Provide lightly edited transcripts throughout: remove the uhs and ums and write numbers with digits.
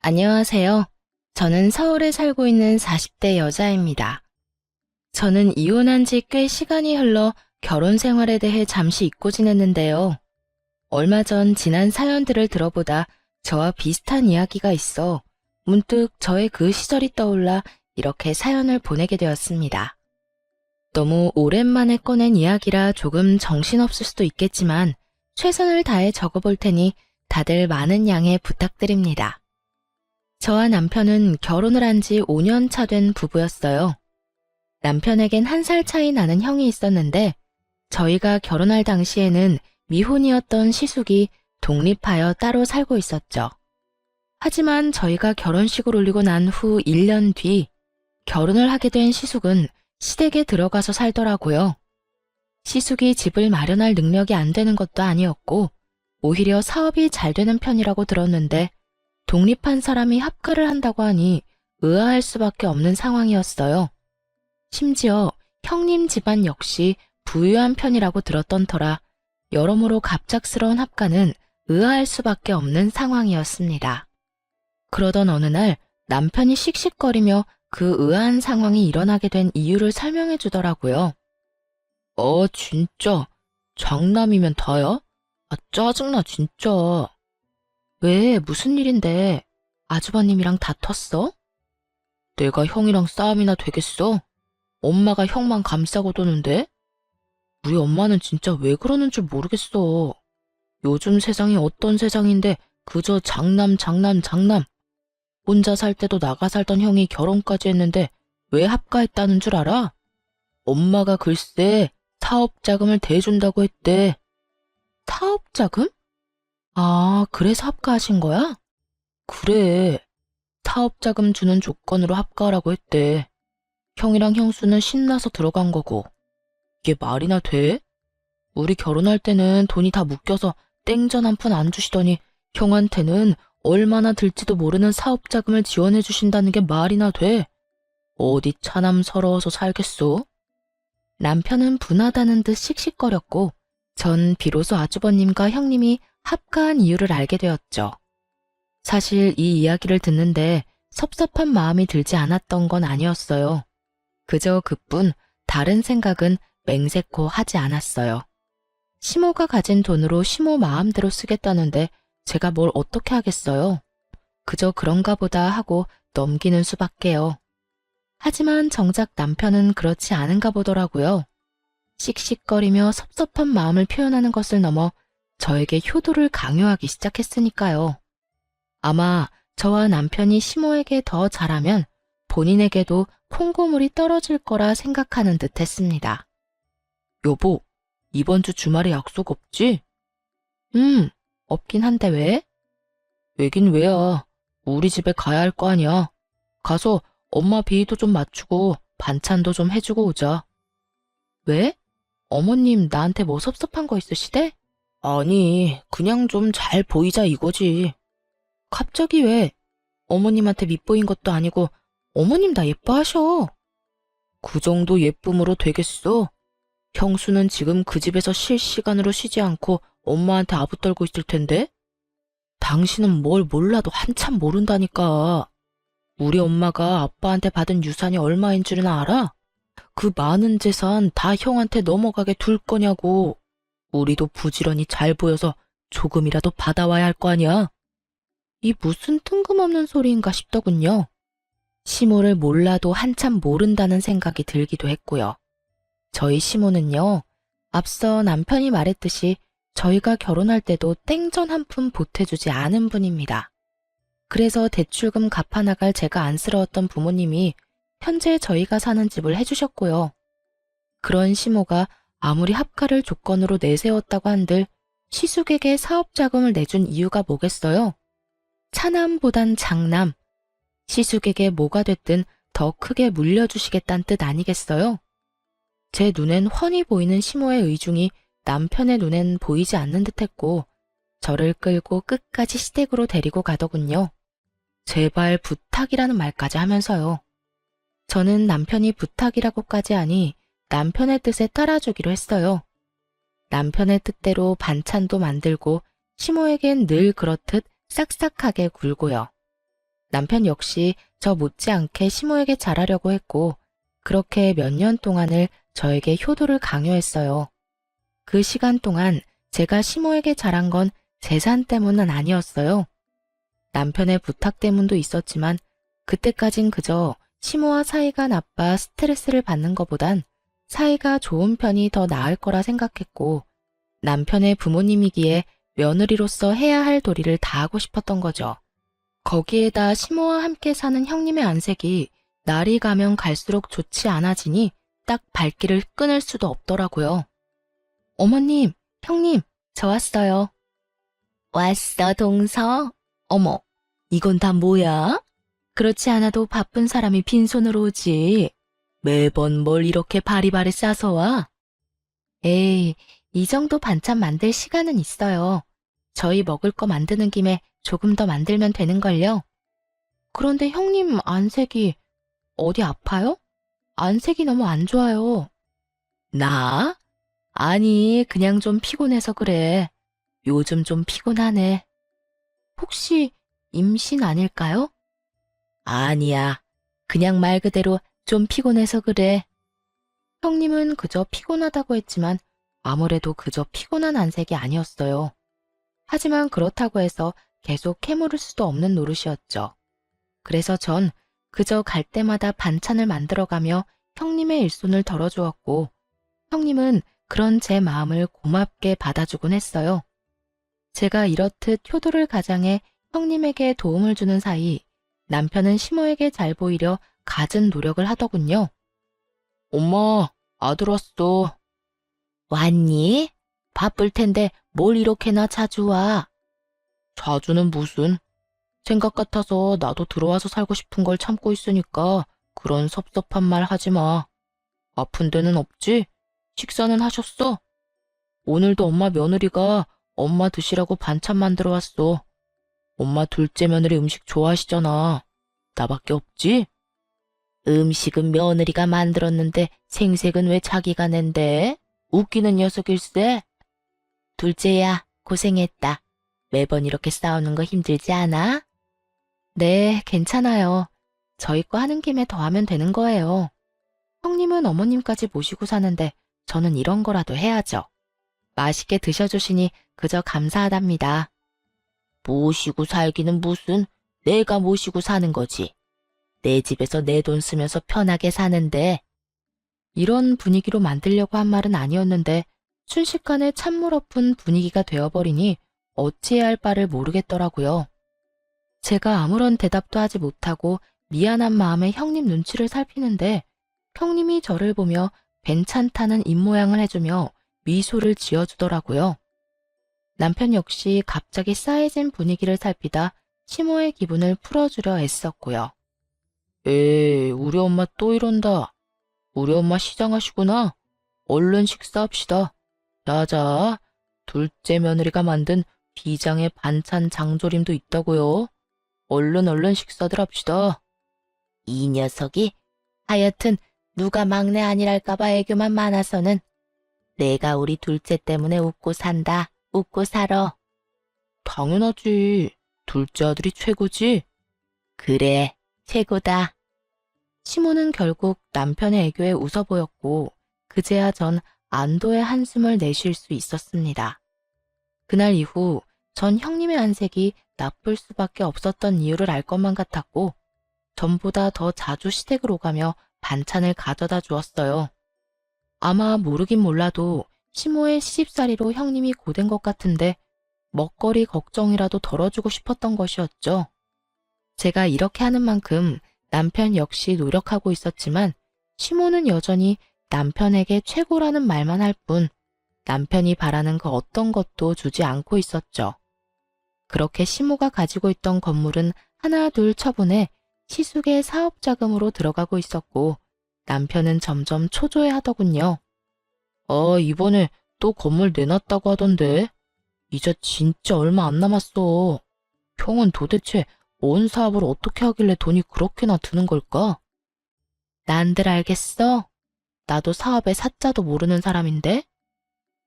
안녕하세요. 저는 서울에 살고 있는 40대 여자입니다. 저는 이혼한 지 꽤 시간이 흘러 결혼 생활에 대해 잠시 잊고 지냈는데요. 얼마 전 지난 사연들을 들어보다 저와 비슷한 이야기가 있어 문득 저의 그 시절이 떠올라 이렇게 사연을 보내게 되었습니다. 너무 오랜만에 꺼낸 이야기라 조금 정신없을 수도 있겠지만 최선을 다해 적어볼 테니 다들 많은 양해 부탁드립니다. 저와 남편은 결혼을 한 지 5년 차 된 부부였어요. 남편에겐 1살 차이 나는 형이 있었는데 저희가 결혼할 당시에는 미혼이었던 시숙이 독립하여 따로 살고 있었죠. 하지만 저희가 결혼식을 올리고 난 후 1년 뒤 결혼을 하게 된 시숙은 시댁에 들어가서 살더라고요. 시숙이 집을 마련할 능력이 안 되는 것도 아니었고 오히려 사업이 잘 되는 편이라고 들었는데 독립한 사람이 합가를 한다고 하니 의아할 수밖에 없는 상황이었어요. 심지어 형님 집안 역시 부유한 편이라고 들었던 터라 여러모로 갑작스러운 합가는 의아할 수밖에 없는 상황이었습니다. 그러던 어느 날 남편이 씩씩거리며 그 의아한 상황이 일어나게 된 이유를 설명해 주더라고요. 진짜. 장남이면 다야? 짜증나, 진짜. 왜, 무슨 일인데? 아주버님이랑 다퉜어? 내가 형이랑 싸움이나 되겠어? 엄마가 형만 감싸고 도는데? 우리 엄마는 진짜 왜 그러는 줄 모르겠어. 요즘 세상이 어떤 세상인데 그저 장남, 장남, 장남. 혼자 살 때도 나가 살던 형이 결혼까지 했는데 왜 합가했다는 줄 알아? 엄마가 글쎄 사업자금을 대준다고 했대. 사업자금? 아, 그래서 합가하신 거야? 그래. 사업자금 주는 조건으로 합가하라고 했대. 형이랑 형수는 신나서 들어간 거고. 이게 말이나 돼? 우리 결혼할 때는 돈이 다 묶여서 땡전 한 푼 안 주시더니 형한테는 얼마나 들지도 모르는 사업자금을 지원해 주신다는 게 말이나 돼? 어디 차남 서러워서 살겠소? 남편은 분하다는 듯 씩씩거렸고 전 비로소 아주버님과 형님이 합가한 이유를 알게 되었죠. 사실 이 이야기를 듣는데 섭섭한 마음이 들지 않았던 건 아니었어요. 그저 그뿐 다른 생각은 맹세코 하지 않았어요. 시모가 가진 돈으로 시모 마음대로 쓰겠다는데 제가 뭘 어떻게 하겠어요? 그저 그런가 보다 하고 넘기는 수밖에요. 하지만 정작 남편은 그렇지 않은가 보더라고요. 씩씩거리며 섭섭한 마음을 표현하는 것을 넘어 저에게 효도를 강요하기 시작했으니까요. 아마 저와 남편이 시모에게 더 잘하면 본인에게도 콩고물이 떨어질 거라 생각하는 듯 했습니다. 여보, 이번 주 주말에 약속 없지? 없긴 한데 왜? 왜긴 왜야. 우리 집에 가야 할 거 아니야. 가서 엄마 비위도 좀 맞추고 반찬도 좀 해주고 오자. 왜? 어머님 나한테 뭐 섭섭한 거 있으시대? 아니, 그냥 좀 잘 보이자 이거지. 갑자기 왜? 어머님한테 밉보인 것도 아니고 어머님 나 예뻐하셔. 그 정도 예쁨으로 되겠어? 형수는 지금 그 집에서 실시간으로 쉬지 않고 엄마한테 아부떨고 있을 텐데? 당신은 뭘 몰라도 한참 모른다니까. 우리 엄마가 아빠한테 받은 유산이 얼마인 줄은 알아? 그 많은 재산 다 형한테 넘어가게 둘 거냐고. 우리도 부지런히 잘 보여서 조금이라도 받아와야 할 거 아니야. 이 무슨 뜬금없는 소리인가 싶더군요. 시모를 몰라도 한참 모른다는 생각이 들기도 했고요. 저희 시모는요, 앞서 남편이 말했듯이 저희가 결혼할 때도 땡전 한 푼 보태주지 않은 분입니다. 그래서 대출금 갚아나갈 제가 안쓰러웠던 부모님이 현재 저희가 사는 집을 해주셨고요. 그런 시모가 아무리 합가를 조건으로 내세웠다고 한들 시숙에게 사업자금을 내준 이유가 뭐겠어요? 차남보단 장남, 시숙에게 뭐가 됐든 더 크게 물려주시겠다는 뜻 아니겠어요? 제 눈엔 훤히 보이는 시모의 의중이 남편의 눈엔 보이지 않는 듯했고 저를 끌고 끝까지 시댁으로 데리고 가더군요. 제발 부탁이라는 말까지 하면서요. 저는 남편이 부탁이라고까지 하니 남편의 뜻에 따라주기로 했어요. 남편의 뜻대로 반찬도 만들고 시모에겐 늘 그렇듯 싹싹하게 굴고요. 남편 역시 저 못지않게 시모에게 잘하려고 했고, 그렇게 몇 년 동안을 저에게 효도를 강요했어요. 그 시간 동안 제가 시모에게 잘한 건 재산 때문은 아니었어요. 남편의 부탁 때문도 있었지만 그때까진 그저 시모와 사이가 나빠 스트레스를 받는 것보단 사이가 좋은 편이 더 나을 거라 생각했고 남편의 부모님이기에 며느리로서 해야 할 도리를 다하고 싶었던 거죠. 거기에다 시모와 함께 사는 형님의 안색이 날이 가면 갈수록 좋지 않아지니 딱 발길을 끊을 수도 없더라고요. 어머님, 형님, 저 왔어요. 왔어, 동서? 어머, 이건 다 뭐야? 그렇지 않아도 바쁜 사람이 빈손으로 오지. 매번 뭘 이렇게 바리바리 싸서 와? 에이, 이 정도 반찬 만들 시간은 있어요. 저희 먹을 거 만드는 김에 조금 더 만들면 되는걸요. 그런데 형님 안색이 어디 아파요? 안색이 너무 안 좋아요. 나? 아니, 그냥 좀 피곤해서 그래. 요즘 좀 피곤하네. 혹시 임신 아닐까요? 아니야. 그냥 말 그대로 좀 피곤해서 그래. 형님은 그저 피곤하다고 했지만 아무래도 그저 피곤한 안색이 아니었어요. 하지만 그렇다고 해서 계속 캐물을 수도 없는 노릇이었죠. 그래서 전 그저 갈 때마다 반찬을 만들어가며 형님의 일손을 덜어주었고 형님은 그런 제 마음을 고맙게 받아주곤 했어요. 제가 이렇듯 효도를 가장해 형님에게 도움을 주는 사이 남편은 시모에게 잘 보이려 갖은 노력을 하더군요. 엄마, 아들 왔어. 왔니? 바쁠 텐데 뭘 이렇게나 자주 와? 자주는 무슨? 생각 같아서 나도 들어와서 살고 싶은 걸 참고 있으니까 그런 섭섭한 말 하지 마. 아픈 데는 없지? 식사는 하셨어? 오늘도 엄마 며느리가 엄마 드시라고 반찬 만들어 왔어. 엄마 둘째 며느리 음식 좋아하시잖아. 나밖에 없지? 음식은 며느리가 만들었는데 생색은 왜 자기가 낸대? 웃기는 녀석일세. 둘째야, 고생했다. 매번 이렇게 싸우는 거 힘들지 않아? 네, 괜찮아요. 저희 거 하는 김에 더 하면 되는 거예요. 형님은 어머님까지 모시고 사는데 저는 이런 거라도 해야죠. 맛있게 드셔주시니 그저 감사하답니다. 모시고 살기는 무슨, 내가 모시고 사는 거지. 내 집에서 내 돈 쓰면서 편하게 사는데. 이런 분위기로 만들려고 한 말은 아니었는데 순식간에 찬물 엎은 분위기가 되어버리니 어찌해야 할 바를 모르겠더라고요. 제가 아무런 대답도 하지 못하고 미안한 마음에 형님 눈치를 살피는데 형님이 저를 보며 괜찮다는 입모양을 해주며 미소를 지어주더라고요. 남편 역시 갑자기 싸해진 분위기를 살피다 시모의 기분을 풀어주려 애썼고요. 에이, 우리 엄마 또 이런다. 우리 엄마 시장하시구나. 얼른 식사합시다. 자자, 둘째 며느리가 만든 비장의 반찬 장조림도 있다고요. 얼른 식사들 합시다. 이 녀석이 하여튼 누가 막내 아니랄까봐 애교만 많아서는 내가 우리 둘째 때문에 웃고 산다. 웃고 살아. 당연하지. 둘째 아들이 최고지. 그래, 최고다. 시모는 결국 남편의 애교에 웃어 보였고 그제야 전 안도의 한숨을 내쉴 수 있었습니다. 그날 이후 전 형님의 안색이 나쁠 수밖에 없었던 이유를 알 것만 같았고 전보다 더 자주 시댁을 오가며 반찬을 가져다 주었어요. 아마 모르긴 몰라도 시모의 시집살이로 형님이 고된 것 같은데 먹거리 걱정이라도 덜어주고 싶었던 것이었죠. 제가 이렇게 하는 만큼 남편 역시 노력하고 있었지만 시모는 여전히 남편에게 최고라는 말만 할 뿐 남편이 바라는 그 어떤 것도 주지 않고 있었죠. 그렇게 시모가 가지고 있던 건물은 하나 둘 처분해 시숙의 사업 자금으로 들어가고 있었고 남편은 점점 초조해하더군요. 이번에 또 건물 내놨다고 하던데. 이제 진짜 얼마 안 남았어. 형은 도대체 뭔 사업을 어떻게 하길래 돈이 그렇게나 드는 걸까? 난들 알겠어? 나도 사업의 사자도 모르는 사람인데?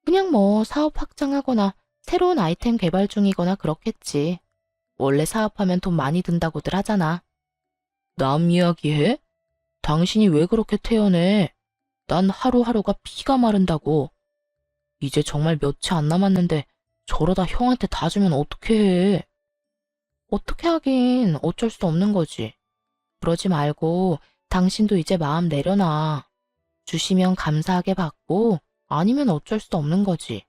그냥 뭐 사업 확장하거나 새로운 아이템 개발 중이거나 그렇겠지. 원래 사업하면 돈 많이 든다고들 하잖아. 남 이야기해? 당신이 왜 그렇게 태연해? 난 하루하루가 피가 마른다고. 이제 정말 며칠 안 남았는데 저러다 형한테 다 주면 어떡해 해. 어떻게 하긴 어쩔 수 없는 거지. 그러지 말고 당신도 이제 마음 내려놔. 주시면 감사하게 받고 아니면 어쩔 수 없는 거지.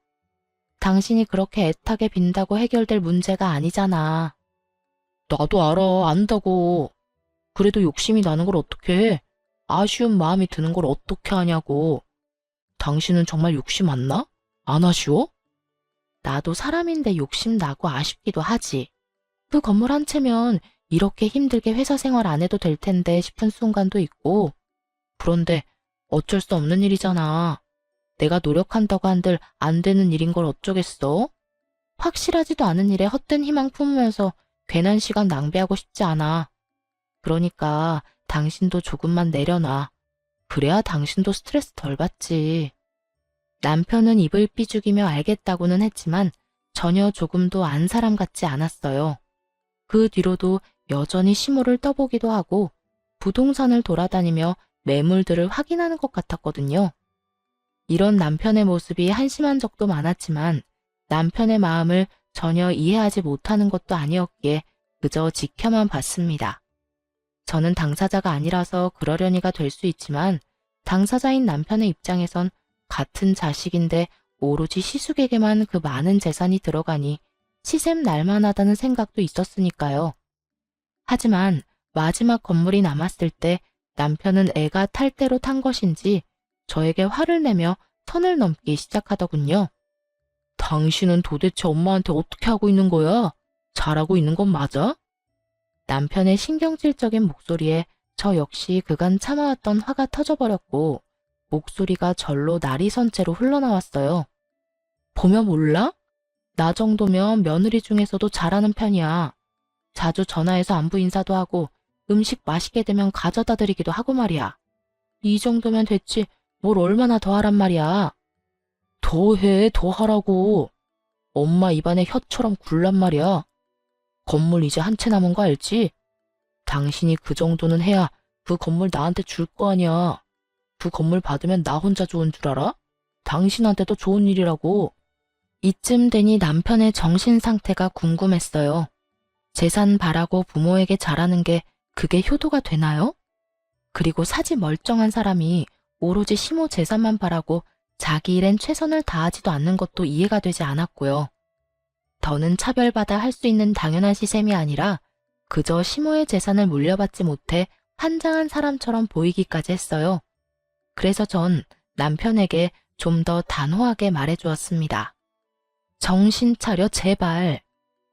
당신이 그렇게 애타게 빈다고 해결될 문제가 아니잖아. 나도 알아, 안다고. 그래도 욕심이 나는 걸 어떻게 해? 아쉬운 마음이 드는 걸 어떻게 하냐고. 당신은 정말 욕심 안 나? 안 아쉬워? 나도 사람인데 욕심 나고 아쉽기도 하지. 그 건물 한 채면 이렇게 힘들게 회사 생활 안 해도 될 텐데 싶은 순간도 있고. 그런데 어쩔 수 없는 일이잖아. 내가 노력한다고 한들 안 되는 일인 걸 어쩌겠어? 확실하지도 않은 일에 헛된 희망 품으면서 괜한 시간 낭비하고 싶지 않아. 그러니까 당신도 조금만 내려놔. 그래야 당신도 스트레스 덜 받지. 남편은 입을 삐죽이며 알겠다고는 했지만 전혀 조금도 안 사람 같지 않았어요. 그 뒤로도 여전히 시모를 떠보기도 하고 부동산을 돌아다니며 매물들을 확인하는 것 같았거든요. 이런 남편의 모습이 한심한 적도 많았지만 남편의 마음을 전혀 이해하지 못하는 것도 아니었기에 그저 지켜만 봤습니다. 저는 당사자가 아니라서 그러려니가 될 수 있지만 당사자인 남편의 입장에선 같은 자식인데 오로지 시숙에게만 그 많은 재산이 들어가니 시샘 날만하다는 생각도 있었으니까요. 하지만 마지막 건물이 남았을 때 남편은 애가 탈 대로 탄 것인지 저에게 화를 내며 선을 넘기 시작하더군요. 당신은 도대체 엄마한테 어떻게 하고 있는 거야? 잘하고 있는 건 맞아? 남편의 신경질적인 목소리에 저 역시 그간 참아왔던 화가 터져버렸고 목소리가 절로 날이 선 채로 흘러나왔어요. 보면 몰라? 나 정도면 며느리 중에서도 잘하는 편이야. 자주 전화해서 안부 인사도 하고 음식 맛있게 되면 가져다 드리기도 하고 말이야. 이 정도면 됐지 뭘 얼마나 더 하란 말이야. 더 해, 더 하라고. 엄마 입안에 혀처럼 굴란 말이야. 건물 이제 한 채 남은 거 알지? 당신이 그 정도는 해야 그 건물 나한테 줄 거 아니야. 그 건물 받으면 나 혼자 좋은 줄 알아? 당신한테도 좋은 일이라고. 이쯤 되니 남편의 정신 상태가 궁금했어요. 재산 바라고 부모에게 잘하는 게 그게 효도가 되나요? 그리고 사지 멀쩡한 사람이 오로지 시모 재산만 바라고 자기 일엔 최선을 다하지도 않는 것도 이해가 되지 않았고요. 더는 차별받아 할 수 있는 당연한 시샘이 아니라 그저 시모의 재산을 물려받지 못해 환장한 사람처럼 보이기까지 했어요. 그래서 전 남편에게 좀 더 단호하게 말해주었습니다. 정신 차려 제발.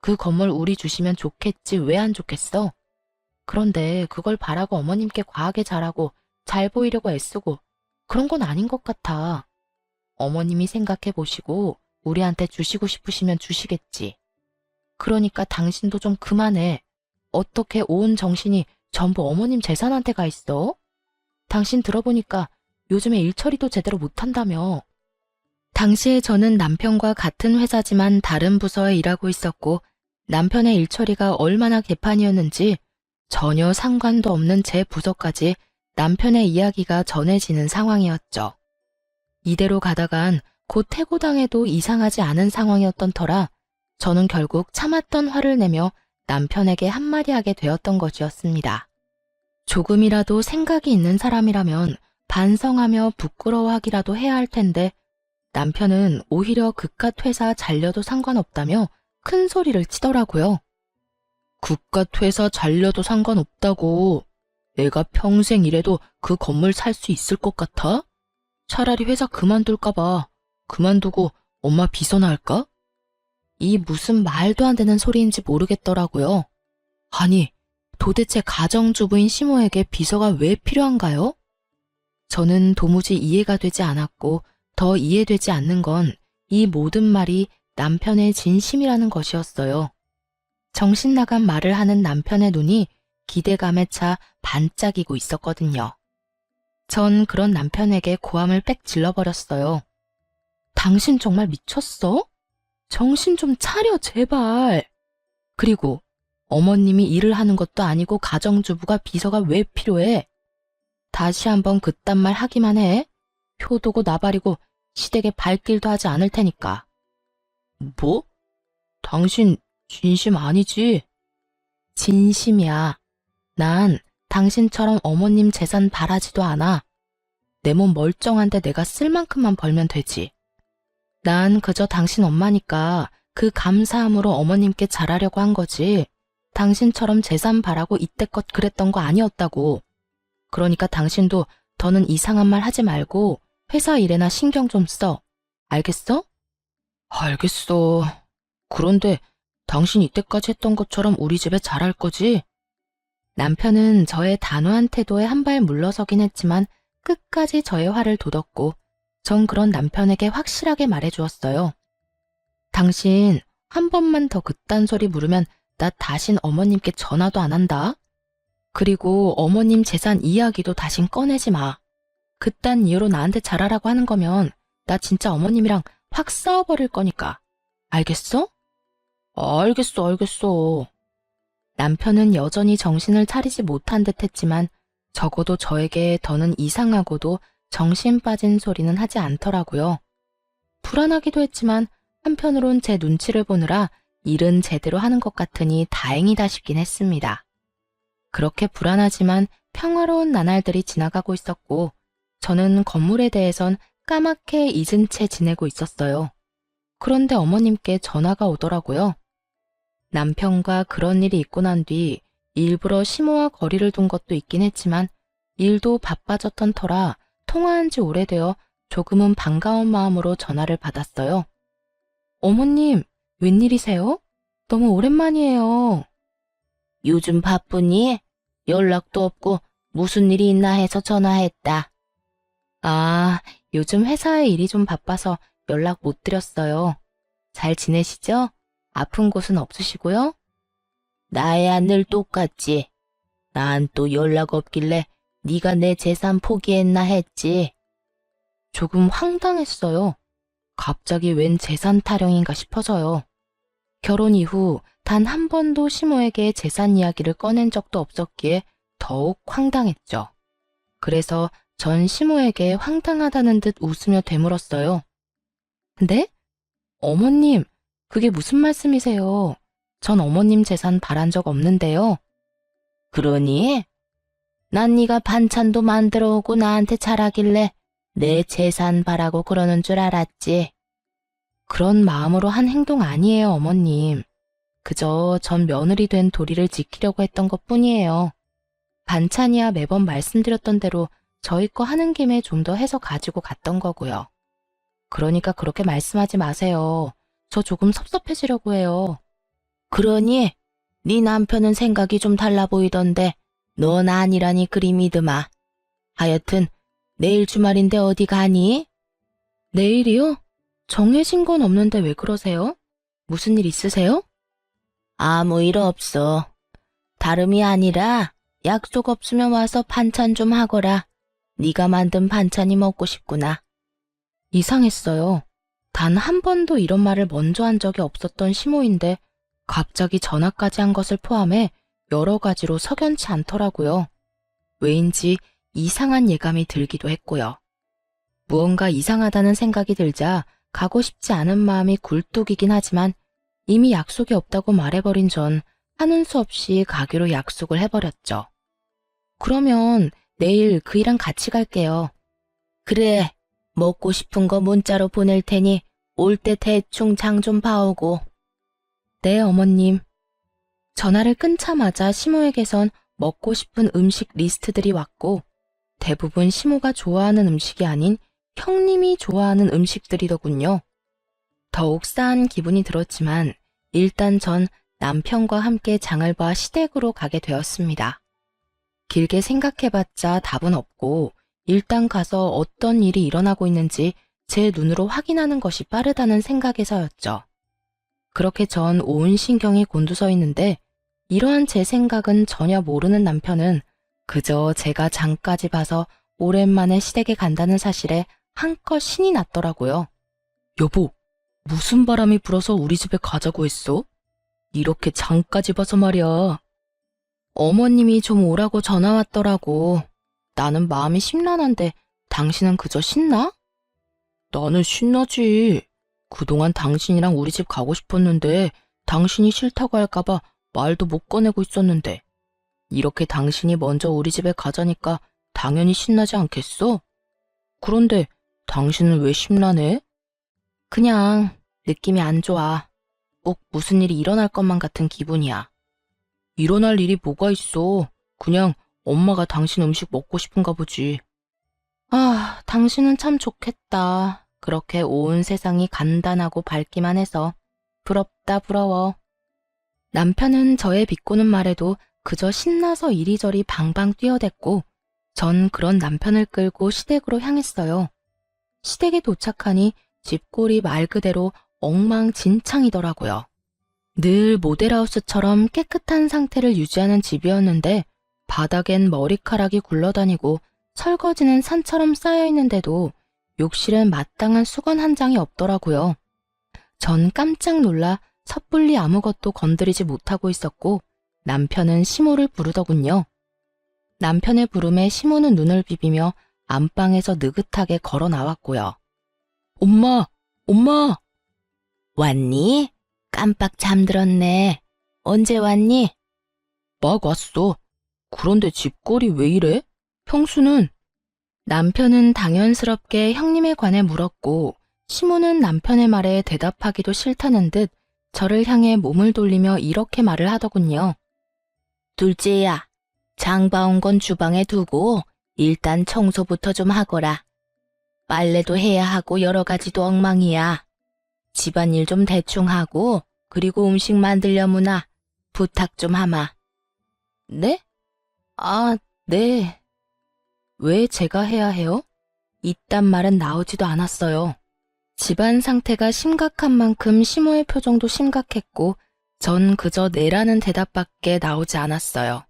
그 건물 우리 주시면 좋겠지 왜 안 좋겠어? 그런데 그걸 바라고 어머님께 과하게 잘하고 잘 보이려고 애쓰고 그런 건 아닌 것 같아. 어머님이 생각해 보시고 우리한테 주시고 싶으시면 주시겠지. 그러니까 당신도 좀 그만해. 어떻게 온 정신이 전부 어머님 재산한테 가 있어? 당신 들어보니까 요즘에 일처리도 제대로 못한다며. 당시에 저는 남편과 같은 회사지만 다른 부서에 일하고 있었고 남편의 일처리가 얼마나 개판이었는지 전혀 상관도 없는 제 부서까지 남편의 이야기가 전해지는 상황이었죠. 이대로 가다간 곧 해고당해도 이상하지 않은 상황이었던 터라 저는 결국 참았던 화를 내며 남편에게 한마디 하게 되었던 것이었습니다. 조금이라도 생각이 있는 사람이라면 반성하며 부끄러워하기라도 해야 할 텐데 남편은 오히려 그깟 회사 잘려도 상관없다며 큰 소리를 치더라고요. 그깟 회사 잘려도 상관없다고. 내가 평생 일해도 그 건물 살 수 있을 것 같아? 차라리 회사 그만둘까봐. 그만두고 엄마 비서나 할까? 이 무슨 말도 안 되는 소리인지 모르겠더라고요. 아니, 도대체 가정주부인 시모에게 비서가 왜 필요한가요? 저는 도무지 이해가 되지 않았고 더 이해되지 않는 건 이 모든 말이 남편의 진심이라는 것이었어요. 정신 나간 말을 하는 남편의 눈이 기대감에 차 반짝이고 있었거든요. 전 그런 남편에게 고함을 빽 질러버렸어요. 당신 정말 미쳤어? 정신 좀 차려 제발. 그리고 어머님이 일을 하는 것도 아니고 가정주부가 비서가 왜 필요해? 다시 한번 그딴 말 하기만 해. 효도고 나발이고 시댁에 발길도 하지 않을 테니까. 뭐? 당신 진심 아니지? 진심이야. 난 당신처럼 어머님 재산 바라지도 않아. 내 몸 멀쩡한데 내가 쓸 만큼만 벌면 되지. 난 그저 당신 엄마니까 그 감사함으로 어머님께 잘하려고 한 거지. 당신처럼 재산 바라고 이때껏 그랬던 거 아니었다고. 그러니까 당신도 더는 이상한 말 하지 말고 회사 일에나 신경 좀 써. 알겠어? 알겠어. 그런데 당신 이때까지 했던 것처럼 우리 집에 잘할 거지? 남편은 저의 단호한 태도에 한 발 물러서긴 했지만 끝까지 저의 화를 돋웠고 전 그런 남편에게 확실하게 말해주었어요. 당신 한 번만 더 그딴 소리 물으면 나 다신 어머님께 전화도 안 한다. 그리고 어머님 재산 이야기도 다신 꺼내지 마. 그딴 이유로 나한테 잘하라고 하는 거면 나 진짜 어머님이랑 확 싸워버릴 거니까. 알겠어? 알겠어. 남편은 여전히 정신을 차리지 못한 듯 했지만 적어도 저에게 더는 이상하고도 정신 빠진 소리는 하지 않더라고요. 불안하기도 했지만 한편으론 제 눈치를 보느라 일은 제대로 하는 것 같으니 다행이다 싶긴 했습니다. 그렇게 불안하지만 평화로운 나날들이 지나가고 있었고 저는 건물에 대해선 까맣게 잊은 채 지내고 있었어요. 그런데 어머님께 전화가 오더라고요. 남편과 그런 일이 있고 난 뒤 일부러 시모와 거리를 둔 것도 있긴 했지만 일도 바빠졌던 터라 통화한 지 오래되어 조금은 반가운 마음으로 전화를 받았어요. 어머님, 웬일이세요? 너무 오랜만이에요. 요즘 바쁘니? 연락도 없고 무슨 일이 있나 해서 전화했다. 아, 요즘 회사에 일이 좀 바빠서 연락 못 드렸어요. 잘 지내시죠? 아픈 곳은 없으시고요? 나야 늘 똑같지. 난 또 연락 없길래 네가 내 재산 포기했나 했지. 조금 황당했어요. 갑자기 웬 재산 타령인가 싶어서요. 결혼 이후 단 한 번도 시모에게 재산 이야기를 꺼낸 적도 없었기에 더욱 황당했죠. 그래서 전 시모에게 황당하다는 듯 웃으며 되물었어요. 네? 어머님, 그게 무슨 말씀이세요? 전 어머님 재산 바란 적 없는데요. 그러니? 난 네가 반찬도 만들어 오고 나한테 잘하길래 내 재산 바라고 그러는 줄 알았지. 그런 마음으로 한 행동 아니에요, 어머님. 그저 전 며느리 된 도리를 지키려고 했던 것뿐이에요. 반찬이야 매번 말씀드렸던 대로 저희 거 하는 김에 좀 더 해서 가지고 갔던 거고요. 그러니까 그렇게 말씀하지 마세요. 저 조금 섭섭해지려고 해요. 그러니? 네 남편은 생각이 좀 달라 보이던데 넌 아니라니 그리 믿으마. 하여튼 내일 주말인데 어디 가니? 내일이요? 정해진 건 없는데 왜 그러세요? 무슨 일 있으세요? 아무 일 없어. 다름이 아니라 약속 없으면 와서 반찬 좀 하거라. 네가 만든 반찬이 먹고 싶구나. 이상했어요. 단 한 번도 이런 말을 먼저 한 적이 없었던 시모인데 갑자기 전화까지 한 것을 포함해 여러 가지로 석연치 않더라고요. 왜인지 이상한 예감이 들기도 했고요. 무언가 이상하다는 생각이 들자 가고 싶지 않은 마음이 굴뚝이긴 하지만 이미 약속이 없다고 말해버린 전 하는 수 없이 가기로 약속을 해버렸죠. 그러면 내일 그이랑 같이 갈게요. 그래, 먹고 싶은 거 문자로 보낼 테니 올 때 대충 장 좀 봐오고. 네, 어머님. 전화를 끊자마자 시모에게선 먹고 싶은 음식 리스트들이 왔고 대부분 시모가 좋아하는 음식이 아닌 형님이 좋아하는 음식들이더군요. 더욱 싸한 기분이 들었지만 일단 전 남편과 함께 장을 봐 시댁으로 가게 되었습니다. 길게 생각해봤자 답은 없고 일단 가서 어떤 일이 일어나고 있는지 제 눈으로 확인하는 것이 빠르다는 생각에서였죠. 그렇게 전 온 신경이 곤두서 있는데 이러한 제 생각은 전혀 모르는 남편은 그저 제가 장까지 봐서 오랜만에 시댁에 간다는 사실에 한껏 신이 났더라고요. 여보, 무슨 바람이 불어서 우리 집에 가자고 했어? 이렇게 장까지 봐서 말이야. 어머님이 좀 오라고 전화 왔더라고. 나는 마음이 심란한데 당신은 그저 신나? 나는 신나지. 그동안 당신이랑 우리 집 가고 싶었는데 당신이 싫다고 할까봐 말도 못 꺼내고 있었는데 이렇게 당신이 먼저 우리 집에 가자니까 당연히 신나지 않겠어? 그런데 당신은 왜 심란해? 그냥 느낌이 안 좋아. 꼭 무슨 일이 일어날 것만 같은 기분이야. 일어날 일이 뭐가 있어. 그냥 엄마가 당신 음식 먹고 싶은가 보지. 아, 당신은 참 좋겠다. 그렇게 온 세상이 간단하고 밝기만 해서. 부럽다, 부러워. 남편은 저의 비꼬는 말에도 그저 신나서 이리저리 방방 뛰어댔고, 전 그런 남편을 끌고 시댁으로 향했어요. 시댁에 도착하니 집골이 말 그대로 엉망진창이더라고요. 늘 모델하우스처럼 깨끗한 상태를 유지하는 집이었는데 바닥엔 머리카락이 굴러다니고 설거지는 산처럼 쌓여있는데도 욕실엔 마땅한 수건 한 장이 없더라고요. 전 깜짝 놀라 섣불리 아무것도 건드리지 못하고 있었고 남편은 시모를 부르더군요. 남편의 부름에 시모는 눈을 비비며 안방에서 느긋하게 걸어 나왔고요. 엄마! 엄마! 왔니? 깜빡 잠들었네. 언제 왔니? 막 왔어. 그런데 집골이 왜 이래? 형수는? 남편은 당연스럽게 형님에 관해 물었고 시모는 남편의 말에 대답하기도 싫다는 듯 저를 향해 몸을 돌리며 이렇게 말을 하더군요. 둘째야, 장 봐온 건 주방에 두고 일단 청소부터 좀 하거라. 빨래도 해야 하고 여러 가지도 엉망이야. 집안일 좀 대충 하고 그리고 음식 만들려무나 부탁 좀 하마. 네? 아, 네. 왜 제가 해야 해요? 이딴 말은 나오지도 않았어요. 집안 상태가 심각한 만큼 시모의 표정도 심각했고 전 그저 네라는 대답밖에 나오지 않았어요.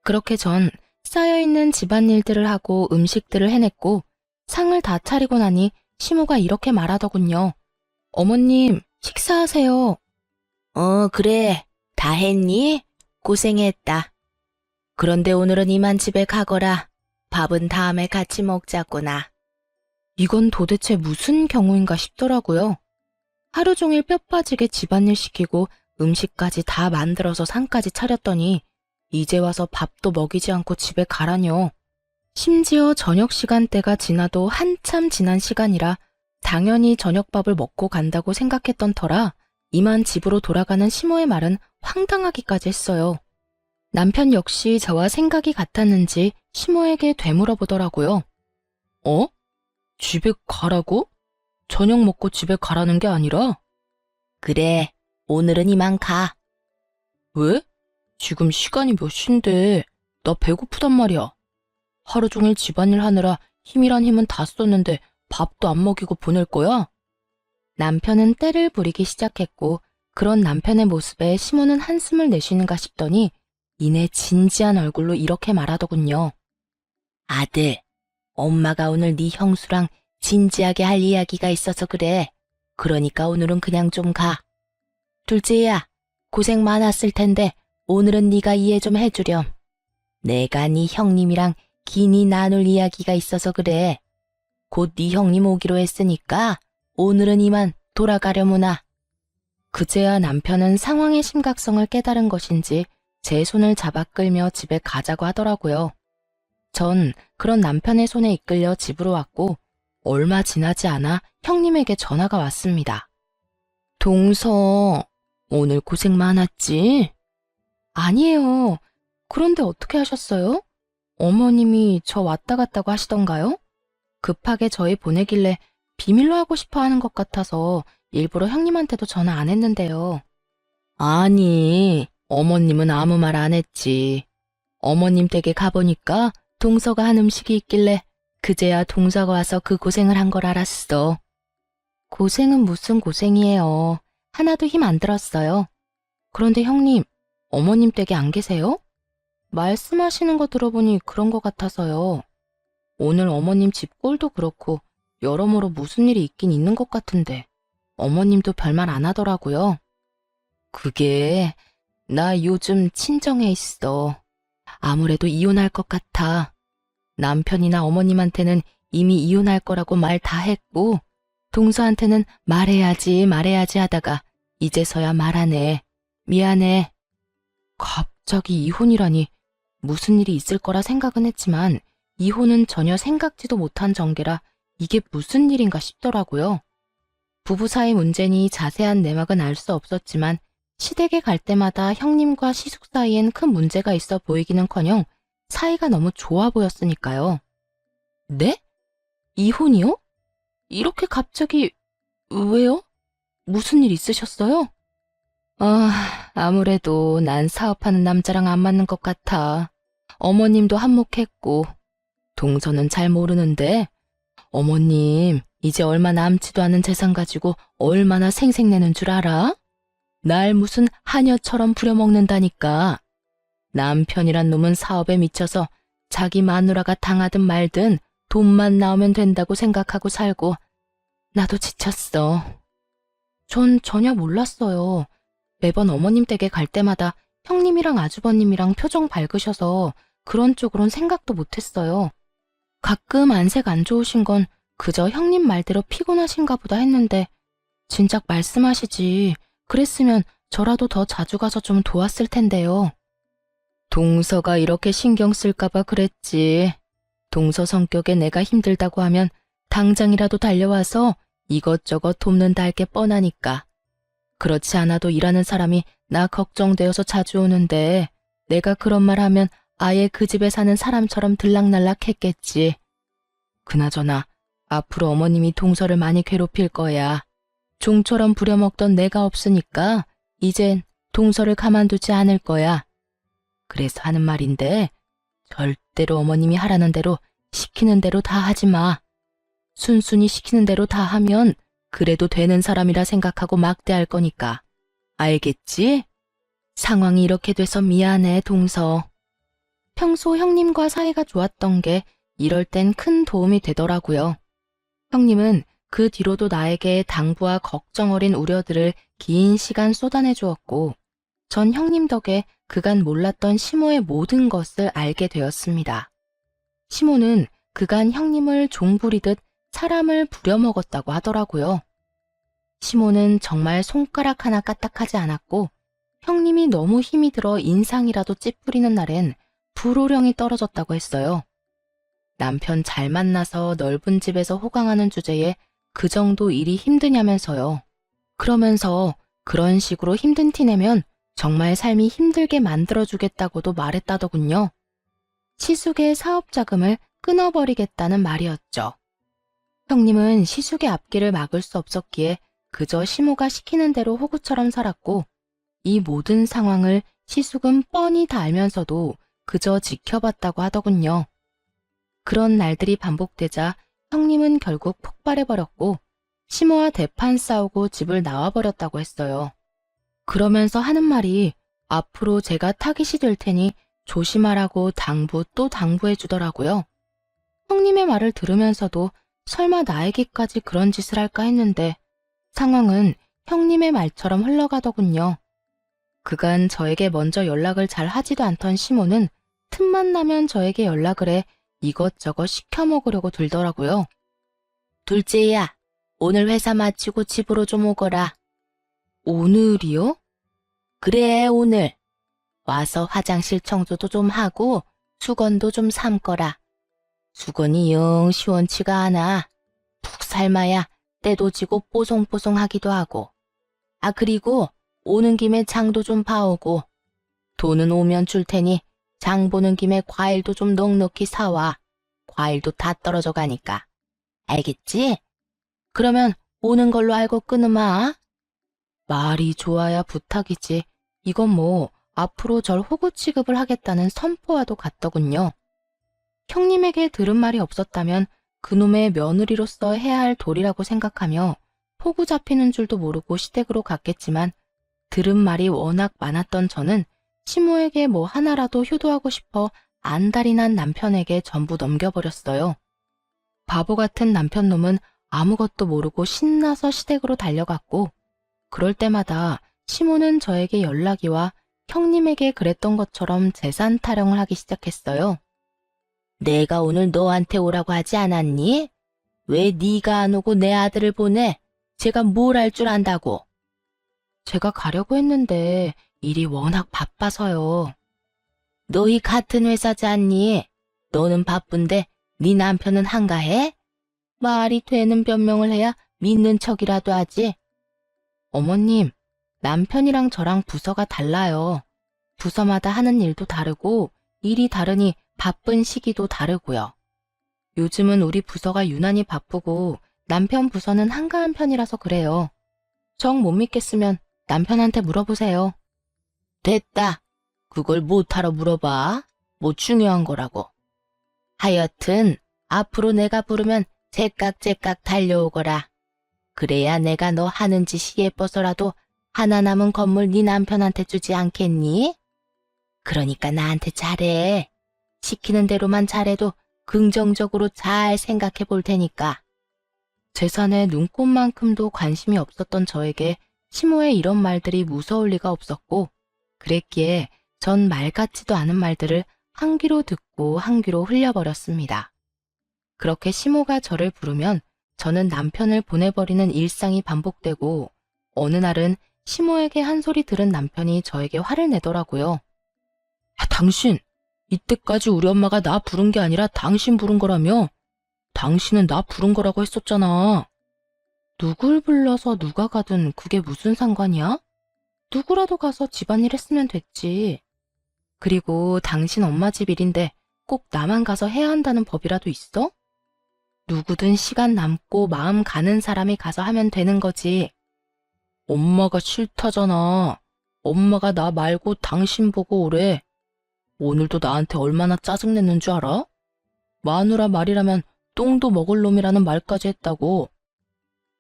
그렇게 전 쌓여있는 집안일들을 하고 음식들을 해냈고 상을 다 차리고 나니 시모가 이렇게 말하더군요. 어머님, 식사하세요. 그래. 다 했니? 고생했다. 그런데 오늘은 이만 집에 가거라. 밥은 다음에 같이 먹자꾸나. 이건 도대체 무슨 경우인가 싶더라고요. 하루 종일 뼈 빠지게 집안일 시키고 음식까지 다 만들어서 상까지 차렸더니 이제 와서 밥도 먹이지 않고 집에 가라뇨. 심지어 저녁 시간대가 지나도 한참 지난 시간이라 당연히 저녁밥을 먹고 간다고 생각했던 터라 이만 집으로 돌아가는 시모의 말은 황당하기까지 했어요. 남편 역시 저와 생각이 같았는지 시모에게 되물어보더라고요. 어? 집에 가라고? 저녁 먹고 집에 가라는 게 아니라? 그래, 오늘은 이만 가. 왜? 지금 시간이 몇 시인데 나 배고프단 말이야. 하루 종일 집안일 하느라 힘이란 힘은 다 썼는데 밥도 안 먹이고 보낼 거야? 남편은 떼를 부리기 시작했고 그런 남편의 모습에 시모는 한숨을 내쉬는가 싶더니 이내 진지한 얼굴로 이렇게 말하더군요. 아들, 엄마가 오늘 네 형수랑 진지하게 할 이야기가 있어서 그래. 그러니까 오늘은 그냥 좀 가. 둘째야, 고생 많았을 텐데 오늘은 네가 이해 좀 해주렴. 내가 네 형님이랑 긴히 나눌 이야기가 있어서 그래. 곧 네 형님 오기로 했으니까 오늘은 이만 돌아가려무나. 그제야 남편은 상황의 심각성을 깨달은 것인지 제 손을 잡아 끌며 집에 가자고 하더라고요. 전 그런 남편의 손에 이끌려 집으로 왔고 얼마 지나지 않아 형님에게 전화가 왔습니다. 동서, 오늘 고생 많았지? 아니에요. 그런데 어떻게 하셨어요? 어머님이 저 왔다 갔다고 하시던가요? 급하게 저희 보내길래 비밀로 하고 싶어 하는 것 같아서 일부러 형님한테도 전화 안 했는데요. 아니, 어머님은 아무 말 안 했지. 어머님 댁에 가보니까 동서가 한 음식이 있길래 그제야 동서가 와서 그 고생을 한 걸 알았어. 고생은 무슨 고생이에요. 하나도 힘 안 들었어요. 그런데 형님, 어머님 댁에 안 계세요? 말씀하시는 거 들어보니 그런 것 같아서요. 오늘 어머님 집 꼴도 그렇고 여러모로 무슨 일이 있긴 있는 것 같은데 어머님도 별말 안 하더라고요. 그게 나 요즘 친정에 있어. 아무래도 이혼할 것 같아. 남편이나 어머님한테는 이미 이혼할 거라고 말 다 했고, 동서한테는 말해야지 하다가 이제서야 말하네. 미안해. 갑자기 이혼이라니. 무슨 일이 있을 거라 생각은 했지만 이혼은 전혀 생각지도 못한 전개라 이게 무슨 일인가 싶더라고요. 부부 사이 문제니 자세한 내막은 알 수 없었지만 시댁에 갈 때마다 형님과 시숙 사이엔 큰 문제가 있어 보이기는커녕 사이가 너무 좋아 보였으니까요. 네? 이혼이요? 이렇게 갑자기 왜요? 무슨 일 있으셨어요? 아무래도 난 사업하는 남자랑 안 맞는 것 같아. 어머님도 한몫했고, 동서는 잘 모르는데, 어머님, 이제 얼마 남지도 않은 재산 가지고 얼마나 생색내는 줄 알아? 날 무슨 하녀처럼 부려먹는다니까. 남편이란 놈은 사업에 미쳐서 자기 마누라가 당하든 말든 돈만 나오면 된다고 생각하고 살고, 나도 지쳤어. 전 전혀 몰랐어요. 매번 어머님 댁에 갈 때마다 형님이랑 아주버님이랑 표정 밝으셔서 그런 쪽으론 생각도 못했어요. 가끔 안색 안 좋으신 건 그저 형님 말대로 피곤하신가 보다 했는데 진작 말씀하시지. 그랬으면 저라도 더 자주 가서 좀 도왔을 텐데요. 동서가 이렇게 신경 쓸까 봐 그랬지. 동서 성격에 내가 힘들다고 하면 당장이라도 달려와서 이것저것 돕는다 할 게 뻔하니까. 그렇지 않아도 일하는 사람이 나 걱정되어서 자주 오는데 내가 그런 말 하면 아예 그 집에 사는 사람처럼 들락날락 했겠지. 그나저나 앞으로 어머님이 동서를 많이 괴롭힐 거야. 종처럼 부려먹던 내가 없으니까 이젠 동서를 가만두지 않을 거야. 그래서 하는 말인데 절대로 어머님이 하라는 대로 시키는 대로 다 하지 마. 순순히 시키는 대로 다 하면 그래도 되는 사람이라 생각하고 막대할 거니까. 알겠지? 상황이 이렇게 돼서 미안해, 동서. 평소 형님과 사이가 좋았던 게 이럴 땐 큰 도움이 되더라고요. 형님은 그 뒤로도 나에게 당부와 걱정 어린 우려들을 긴 시간 쏟아내 주었고, 전 형님 덕에 그간 몰랐던 시모의 모든 것을 알게 되었습니다. 시모는 그간 형님을 종부리듯 사람을 부려먹었다고 하더라고요. 시모는 정말 손가락 하나 까딱하지 않았고 형님이 너무 힘이 들어 인상이라도 찌푸리는 날엔 불호령이 떨어졌다고 했어요. 남편 잘 만나서 넓은 집에서 호강하는 주제에 그 정도 일이 힘드냐면서요. 그러면서 그런 식으로 힘든 티 내면 정말 삶이 힘들게 만들어주겠다고도 말했다더군요. 시숙의 사업 자금을 끊어버리겠다는 말이었죠. 형님은 시숙의 앞길을 막을 수 없었기에 그저 시모가 시키는 대로 호구처럼 살았고 이 모든 상황을 시숙은 뻔히 다 알면서도 그저 지켜봤다고 하더군요. 그런 날들이 반복되자 형님은 결국 폭발해버렸고 시모와 대판 싸우고 집을 나와버렸다고 했어요. 그러면서 하는 말이 앞으로 제가 타깃이 될 테니 조심하라고 당부 또 당부해주더라고요. 형님의 말을 들으면서도 설마 나에게까지 그런 짓을 할까 했는데 상황은 형님의 말처럼 흘러가더군요. 그간 저에게 먼저 연락을 잘 하지도 않던 시모는 틈만 나면 저에게 연락을 해 이것저것 시켜 먹으려고 들더라고요. 둘째야, 오늘 회사 마치고 집으로 좀 오거라. 오늘이요? 그래, 오늘. 와서 화장실 청소도 좀 하고 수건도 좀 삶거라. 수건이 영 시원치가 않아. 푹 삶아야 때도 지고 뽀송뽀송하기도 하고. 그리고 오는 김에 장도 좀 봐오고. 돈은 오면 줄 테니 장 보는 김에 과일도 좀 넉넉히 사와. 과일도 다 떨어져 가니까. 알겠지? 그러면 오는 걸로 알고 끊으마. 말이 좋아야 부탁이지. 이건 뭐 앞으로 절 호구 취급을 하겠다는 선포와도 같더군요. 형님에게 들은 말이 없었다면 그놈의 며느리로서 해야 할 도리라고 생각하며 호구 잡히는 줄도 모르고 시댁으로 갔겠지만 들은 말이 워낙 많았던 저는 시모에게 뭐 하나라도 효도하고 싶어 안달이 난 남편에게 전부 넘겨버렸어요. 바보 같은 남편놈은 아무것도 모르고 신나서 시댁으로 달려갔고 그럴 때마다 시모는 저에게 연락이 와 형님에게 그랬던 것처럼 재산 타령을 하기 시작했어요. 내가 오늘 너한테 오라고 하지 않았니? 왜 네가 안 오고 내 아들을 보내? 제가 뭘 할 줄 안다고. 제가 가려고 했는데 일이 워낙 바빠서요. 너희 같은 회사지 않니? 너는 바쁜데 네 남편은 한가해? 말이 되는 변명을 해야 믿는 척이라도 하지. 어머님, 남편이랑 저랑 부서가 달라요. 부서마다 하는 일도 다르고 일이 다르니 바쁜 시기도 다르고요. 요즘은 우리 부서가 유난히 바쁘고 남편 부서는 한가한 편이라서 그래요. 정 못 믿겠으면 남편한테 물어보세요. 됐다. 그걸 못하러 물어봐. 뭐 중요한 거라고. 하여튼 앞으로 내가 부르면 제깍제깍 달려오거라. 그래야 내가 너 하는 짓이 예뻐서라도 하나 남은 건물 네 남편한테 주지 않겠니? 그러니까 나한테 잘해. 시키는 대로만 잘해도 긍정적으로 잘 생각해 볼 테니까. 재산에 눈꼽만큼도 관심이 없었던 저에게 시모의 이런 말들이 무서울 리가 없었고, 그랬기에 전 말 같지도 않은 말들을 한 귀로 듣고 한 귀로 흘려버렸습니다. 그렇게 시모가 저를 부르면 저는 남편을 보내버리는 일상이 반복되고, 어느 날은 시모에게 한 소리 들은 남편이 저에게 화를 내더라고요. 당신, 이때까지 우리 엄마가 나 부른 게 아니라 당신 부른 거라며? 당신은 나 부른 거라고 했었잖아. 누굴 불러서 누가 가든 그게 무슨 상관이야? 누구라도 가서 집안일 했으면 됐지. 그리고 당신 엄마 집 일인데 꼭 나만 가서 해야 한다는 법이라도 있어? 누구든 시간 남고 마음 가는 사람이 가서 하면 되는 거지. 엄마가 싫다잖아. 엄마가 나 말고 당신 보고 오래. 오늘도 나한테 얼마나 짜증냈는 줄 알아? 마누라 말이라면 똥도 먹을 놈이라는 말까지 했다고.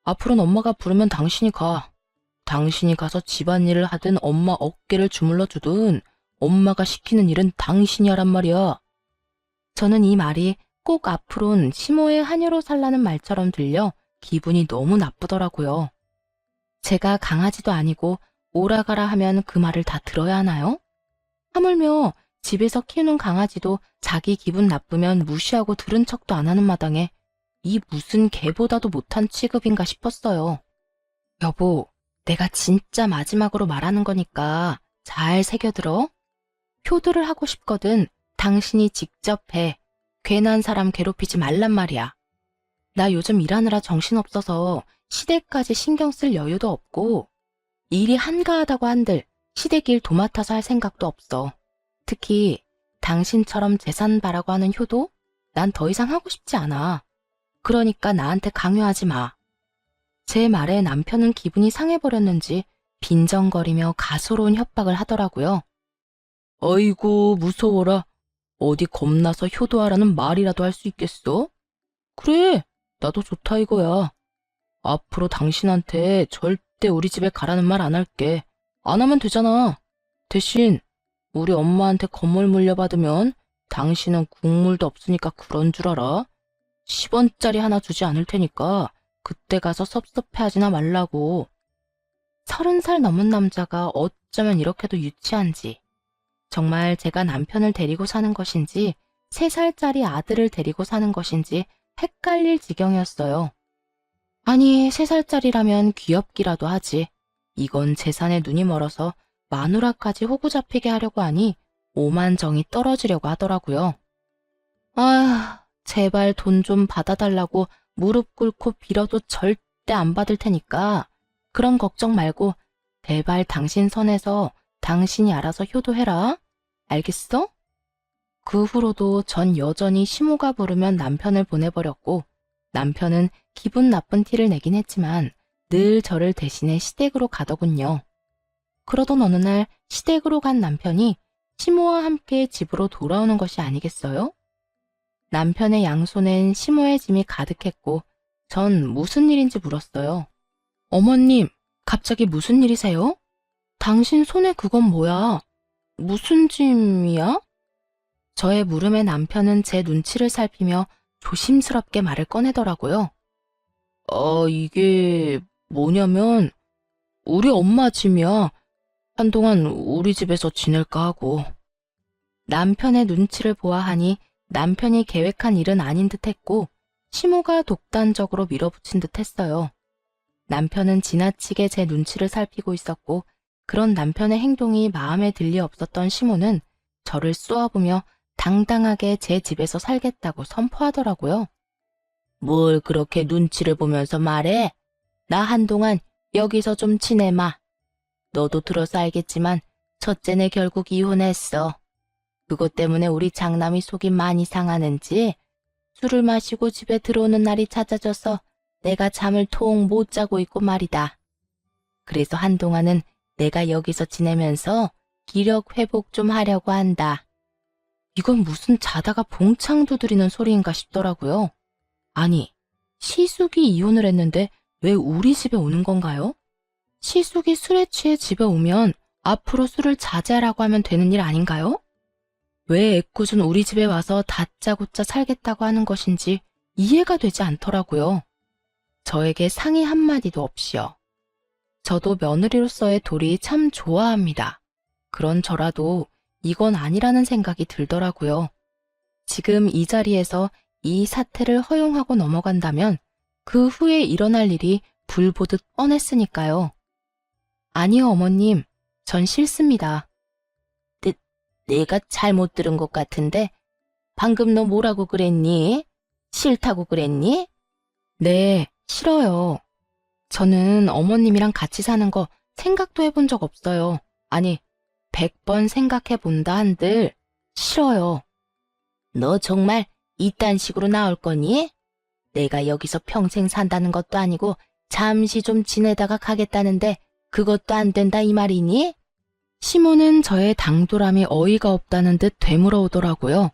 앞으로는 엄마가 부르면 당신이 가. 당신이 가서 집안일을 하든 엄마 어깨를 주물러 주든 엄마가 시키는 일은 당신이 하란 말이야. 저는 이 말이 꼭 앞으론 시모의 하녀로 살라는 말처럼 들려 기분이 너무 나쁘더라고요. 제가 강아지도 아니고 오라가라 하면 그 말을 다 들어야 하나요? 하물며 집에서 키우는 강아지도 자기 기분 나쁘면 무시하고 들은 척도 안 하는 마당에 이 무슨 개보다도 못한 취급인가 싶었어요. 여보, 내가 진짜 마지막으로 말하는 거니까 잘 새겨들어. 효도를 하고 싶거든 당신이 직접 해. 괜한 사람 괴롭히지 말란 말이야. 나 요즘 일하느라 정신없어서 시댁까지 신경 쓸 여유도 없고 일이 한가하다고 한들 시댁 일 도맡아서 할 생각도 없어. 특히 당신처럼 재산 바라고 하는 효도? 난 더 이상 하고 싶지 않아. 그러니까 나한테 강요하지 마. 제 말에 남편은 기분이 상해버렸는지 빈정거리며 가소로운 협박을 하더라고요. 어이구 무서워라. 어디 겁나서 효도하라는 말이라도 할 수 있겠어? 그래, 나도 좋다 이거야. 앞으로 당신한테 절대 우리 집에 가라는 말 안 할게. 안 하면 되잖아. 대신 우리 엄마한테 건물 물려받으면 당신은 국물도 없으니까 그런 줄 알아. 10원짜리 하나 주지 않을 테니까 그때 가서 섭섭해하지나 말라고. 30살 넘은 남자가 어쩌면 이렇게도 유치한지. 정말 제가 남편을 데리고 사는 것인지 3살짜리 아들을 데리고 사는 것인지 헷갈릴 지경이었어요. 아니 3살짜리라면 귀엽기라도 하지. 이건 재산에 눈이 멀어서 마누라까지 호구 잡히게 하려고 하니 오만정이 떨어지려고 하더라고요. 아휴, 제발 돈 좀 받아달라고 무릎 꿇고 빌어도 절대 안 받을 테니까 그런 걱정 말고 제발 당신 선에서 당신이 알아서 효도해라. 알겠어? 그 후로도 전 여전히 시모가 부르면 남편을 보내버렸고 남편은 기분 나쁜 티를 내긴 했지만 늘 저를 대신해 시댁으로 가더군요. 그러던 어느 날 시댁으로 간 남편이 시모와 함께 집으로 돌아오는 것이 아니겠어요? 남편의 양손엔 시모의 짐이 가득했고 전 무슨 일인지 물었어요. 어머님, 갑자기 무슨 일이세요? 당신 손에 그건 뭐야? 무슨 짐이야? 저의 물음에 남편은 제 눈치를 살피며 조심스럽게 말을 꺼내더라고요. 이게 뭐냐면 우리 엄마 짐이야. 한동안 우리 집에서 지낼까 하고. 남편의 눈치를 보아하니 남편이 계획한 일은 아닌 듯했고 시모가 독단적으로 밀어붙인 듯했어요. 남편은 지나치게 제 눈치를 살피고 있었고 그런 남편의 행동이 마음에 들 리 없었던 시모는 저를 쏘아보며 당당하게 제 집에서 살겠다고 선포하더라고요. 뭘 그렇게 눈치를 보면서 말해? 나 한동안 여기서 좀 지내마. 너도 들어서 알겠지만 첫째네 결국 이혼했어. 그것 때문에 우리 장남이 속이 많이 상하는지 술을 마시고 집에 들어오는 날이 잦아져서 내가 잠을 통 못 자고 있고 말이다. 그래서 한동안은 내가 여기서 지내면서 기력 회복 좀 하려고 한다. 이건 무슨 자다가 봉창 두드리는 소리인가 싶더라고요. 아니, 시숙이 이혼을 했는데 왜 우리 집에 오는 건가요? 시숙이 술에 취해 집에 오면 앞으로 술을 자제하라고 하면 되는 일 아닌가요? 왜 애꿎은 우리 집에 와서 다짜고짜 살겠다고 하는 것인지 이해가 되지 않더라고요. 저에게 상의 한마디도 없이요. 저도 며느리로서의 도리 참 좋아합니다. 그런 저라도 이건 아니라는 생각이 들더라고요. 지금 이 자리에서 이 사태를 허용하고 넘어간다면 그 후에 일어날 일이 불보듯 뻔했으니까요. 아니요, 어머님. 전 싫습니다. 내가 잘못 들은 것 같은데 방금 너 뭐라고 그랬니? 싫다고 그랬니? 네, 싫어요. 저는 어머님이랑 같이 사는 거 생각도 해본 적 없어요. 아니, 100번 생각해 본다 한들 싫어요. 너 정말 이딴 식으로 나올 거니? 내가 여기서 평생 산다는 것도 아니고 잠시 좀 지내다가 가겠다는데 그것도 안 된다 이 말이니? 시모는 저의 당돌함이 어이가 없다는 듯 되물어오더라고요.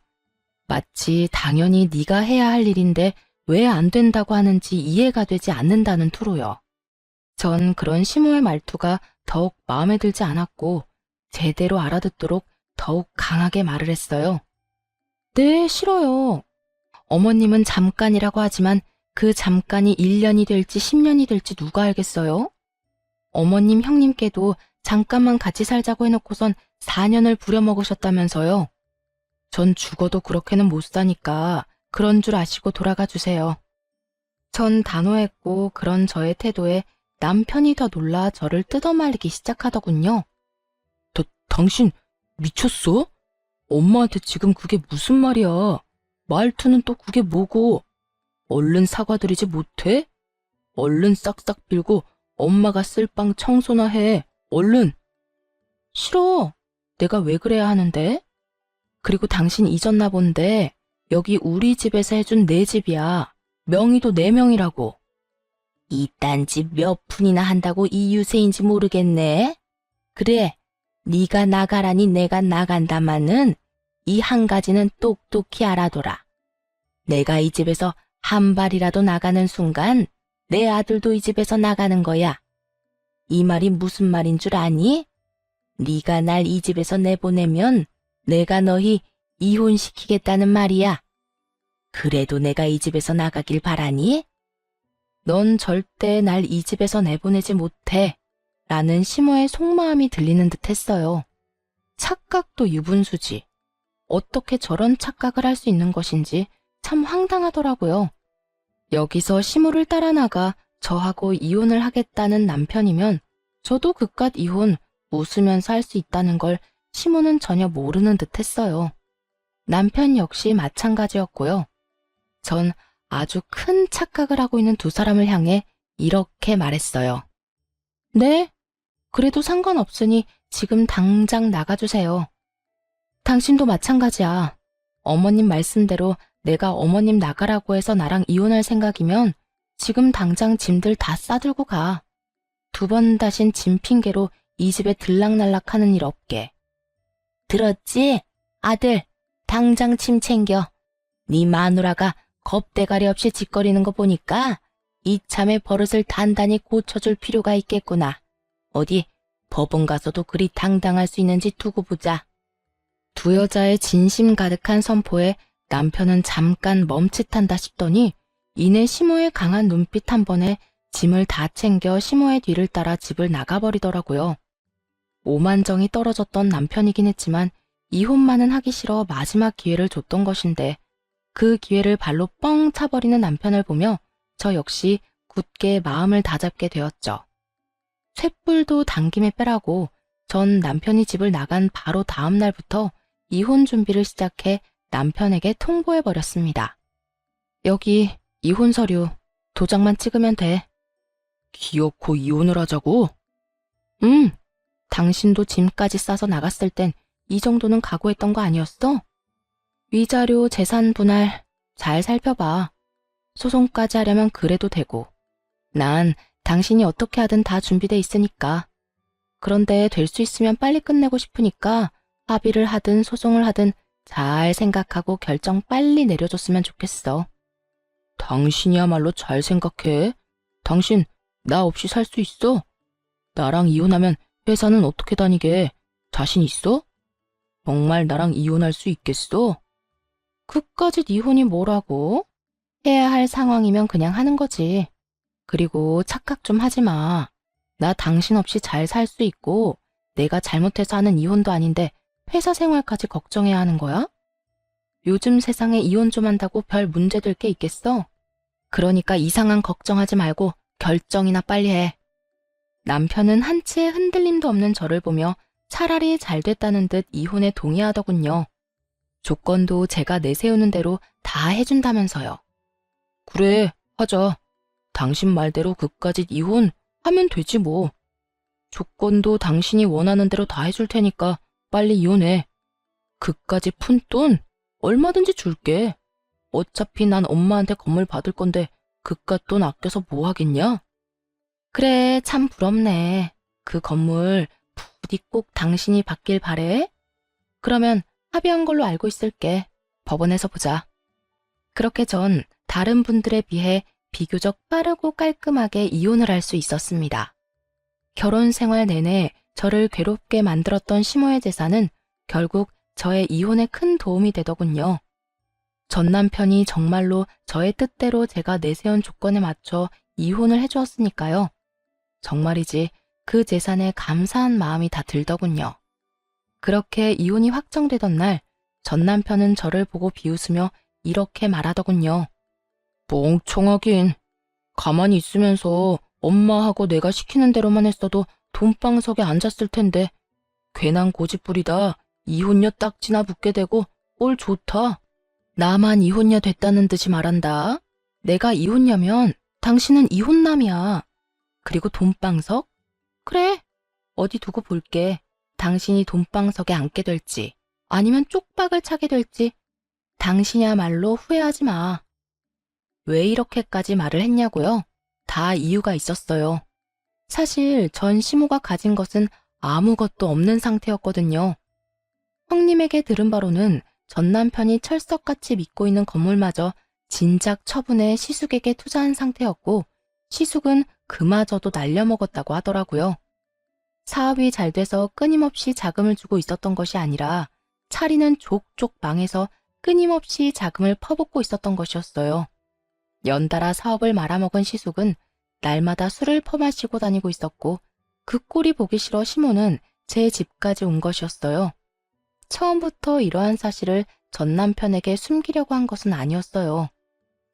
마치 당연히 네가 해야 할 일인데 왜 안 된다고 하는지 이해가 되지 않는다는 투로요. 전 그런 시모의 말투가 더욱 마음에 들지 않았고 제대로 알아듣도록 더욱 강하게 말을 했어요. 네, 싫어요. 어머님은 잠깐이라고 하지만 그 잠깐이 1년이 될지 10년이 될지 누가 알겠어요? 어머님 형님께도 잠깐만 같이 살자고 해놓고선 4년을 부려먹으셨다면서요. 전 죽어도 그렇게는 못 사니까 그런 줄 아시고 돌아가 주세요. 전 단호했고 그런 저의 태도에 남편이 더 놀라 저를 뜯어말리기 시작하더군요. 당신 미쳤어? 엄마한테 지금 그게 무슨 말이야? 말투는 또 그게 뭐고? 얼른 사과드리지 못해? 얼른 싹싹 빌고 엄마가 쓸 빵 청소나 해. 얼른. 싫어. 내가 왜 그래야 하는데? 그리고 당신 잊었나 본데 여기 우리 집에서 해준 내 집이야. 명의도 내 명이라고. 이딴 집 몇 푼이나 한다고 이 유세인지 모르겠네. 그래, 네가 나가라니 내가 나간다마는 이 한 가지는 똑똑히 알아둬라. 내가 이 집에서 한 발이라도 나가는 순간 내 아들도 이 집에서 나가는 거야. 이 말이 무슨 말인 줄 아니? 네가 날 이 집에서 내보내면 내가 너희 이혼시키겠다는 말이야. 그래도 내가 이 집에서 나가길 바라니? 넌 절대 날 이 집에서 내보내지 못해. 라는 시모의 속마음이 들리는 듯 했어요. 착각도 유분수지. 어떻게 저런 착각을 할 수 있는 것인지 참 황당하더라고요. 여기서 시모를 따라 나가 저하고 이혼을 하겠다는 남편이면 저도 그깟 이혼 웃으면서 할 수 있다는 걸 시모는 전혀 모르는 듯 했어요. 남편 역시 마찬가지였고요. 전 아주 큰 착각을 하고 있는 두 사람을 향해 이렇게 말했어요. 네, 그래도 상관없으니 지금 당장 나가주세요. 당신도 마찬가지야. 어머님 말씀대로 내가 어머님 나가라고 해서 나랑 이혼할 생각이면 지금 당장 짐들 다 싸들고 가. 2번 다신 짐 핑계로 이 집에 들락날락하는 일 없게. 들었지? 아들, 당장 짐 챙겨. 네 마누라가 겁대가리 없이 짓거리는 거 보니까 이참에 버릇을 단단히 고쳐줄 필요가 있겠구나. 어디 법원 가서도 그리 당당할 수 있는지 두고 보자. 두 여자의 진심 가득한 선포에 남편은 잠깐 멈칫한다 싶더니 이내 시모의 강한 눈빛 한 번에 짐을 다 챙겨 시모의 뒤를 따라 집을 나가버리더라고요. 오만정이 떨어졌던 남편이긴 했지만 이혼만은 하기 싫어 마지막 기회를 줬던 것인데 그 기회를 발로 뻥 차버리는 남편을 보며 저 역시 굳게 마음을 다잡게 되었죠. 쇳불도 당김에 빼라고 전 남편이 집을 나간 바로 다음 날부터 이혼 준비를 시작해 남편에게 통보해버렸습니다. 여기 이혼 서류 도장만 찍으면 돼. 기어코 이혼을 하자고? 당신도 짐까지 싸서 나갔을 땐 이 정도는 각오했던 거 아니었어? 위자료, 재산 분할 잘 살펴봐. 소송까지 하려면 그래도 되고. 난 당신이 어떻게 하든 다 준비돼 있으니까. 그런데 될 수 있으면 빨리 끝내고 싶으니까 합의를 하든 소송을 하든 잘 생각하고 결정 빨리 내려줬으면 좋겠어. 당신이야말로 잘 생각해. 당신 나 없이 살 수 있어? 나랑 이혼하면 회사는 어떻게 다니게? 자신 있어? 정말 나랑 이혼할 수 있겠어? 그까짓 이혼이 뭐라고? 해야 할 상황이면 그냥 하는 거지. 그리고 착각 좀 하지 마. 나 당신 없이 잘 살 수 있고 내가 잘못해서 하는 이혼도 아닌데 회사 생활까지 걱정해야 하는 거야? 요즘 세상에 이혼 좀 한다고 별 문제될 게 있겠어? 그러니까 이상한 걱정하지 말고 결정이나 빨리 해. 남편은 한치의 흔들림도 없는 저를 보며 차라리 잘 됐다는 듯 이혼에 동의하더군요. 조건도 제가 내세우는 대로 다 해준다면서요. 그래, 하자. 당신 말대로 그까짓 이혼 하면 되지 뭐. 조건도 당신이 원하는 대로 다 해줄 테니까 빨리 이혼해. 그까지 푼돈 얼마든지 줄게. 어차피 난 엄마한테 건물 받을 건데 그깟 돈 아껴서 뭐 하겠냐? 그래, 참 부럽네. 그 건물 부디 꼭 당신이 받길 바래. 그러면 합의한 걸로 알고 있을게. 법원에서 보자. 그렇게 전 다른 분들에 비해 비교적 빠르고 깔끔하게 이혼을 할 수 있었습니다. 결혼 생활 내내 저를 괴롭게 만들었던 시모의 재산은 결국 저의 이혼에 큰 도움이 되더군요. 전 남편이 정말로 저의 뜻대로 제가 내세운 조건에 맞춰 이혼을 해주었으니까요. 정말이지 그 재산에 감사한 마음이 다 들더군요. 그렇게 이혼이 확정되던 날, 전 남편은 저를 보고 비웃으며 이렇게 말하더군요. 멍청하긴. 가만히 있으면서 엄마하고 내가 시키는 대로만 했어도 돈방석에 앉았을 텐데 괜한 고집부리다 이혼녀 딱지나 붙게 되고 꼴 좋다. 나만 이혼녀 됐다는 듯이 말한다. 내가 이혼녀면 당신은 이혼남이야. 그리고 돈방석? 그래, 어디 두고 볼게. 당신이 돈방석에 앉게 될지 아니면 쪽박을 차게 될지 당신이야말로 후회하지 마. 왜 이렇게까지 말을 했냐고요? 다 이유가 있었어요. 사실 전 시모가 가진 것은 아무것도 없는 상태였거든요. 형님에게 들은 바로는 전 남편이 철석같이 믿고 있는 건물마저 진작 처분해 시숙에게 투자한 상태였고 시숙은 그마저도 날려먹었다고 하더라고요. 사업이 잘 돼서 끊임없이 자금을 주고 있었던 것이 아니라 차리는 족족 망해서 끊임없이 자금을 퍼붓고 있었던 것이었어요. 연달아 사업을 말아먹은 시숙은 날마다 술을 퍼마시고 다니고 있었고 그 꼴이 보기 싫어 시모는 제 집까지 온 것이었어요. 처음부터 이러한 사실을 전 남편에게 숨기려고 한 것은 아니었어요.